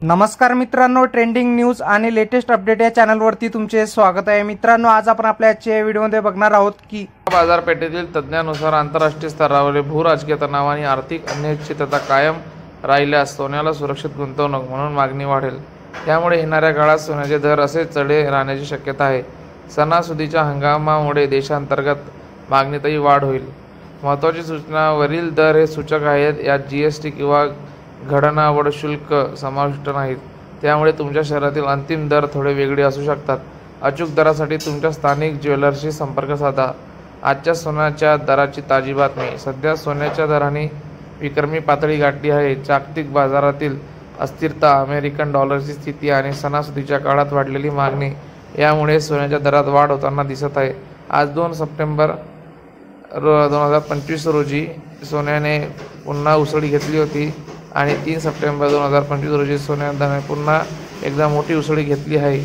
नमस्कार मित्रांनो, trending news आणि लेटेस्ट अपडेट या चॅनलवरती तुमचे स्वागत आहे। मित्रांनो, आज आपण आपल्या आजच्या व्हिडिओमध्ये बघणार आहोत की बाजारपेठेतील तज्ज्ञांनुसार आंतरराष्ट्रीय स्तरावर भूराजकीय तणाव आणि आर्थिक अनिश्चितता कायम राहिल्यास सोन्याला सुरक्षित गुंतवणूक म्हणून मागणी वाढेल। त्यामुळे येणाऱ्या काळात सोन्याचे दर असे चढे राहण्याची शक्यता आहे। सणासुदीच्या हंगामामुळे देशांतर्गत मागणीतही वाढ होईल। महत्त्वाची सूचना, वरील दर हे सूचक आहेत, यात जीएसटी किंवा घडणावड शुल्क समाविष्ट नाहीत। त्यामुळे तुमच्या शहरातील अंतिम दर थोडे वेगळे असू शकतात। अचूक दरासाठी तुमच्या स्थानिक ज्वेलर्सशी संपर्क साधा। आजच्या सोन्याच्या दराची ताजी बातमी। सध्या सोन्याच्या दराने विक्रमी पातळी गाठली आहे। जागतिक बाजारातील अस्थिरता, अमेरिकन डॉलरची स्थिती आणि सणासुदीच्या काळात वाढलेली मागणी यामुळे सोन्याच्या दरात वाढ होताना दिसत आहे। आज 2 सप्टेंबर 2025 रोजी सोन्याने पुन्हा उसळी घेतली होती आणि 3 सप्टेंबर 2025 रोजी सोन्याने पुन्हा एकदा मोठी उसळी घेतली आहे।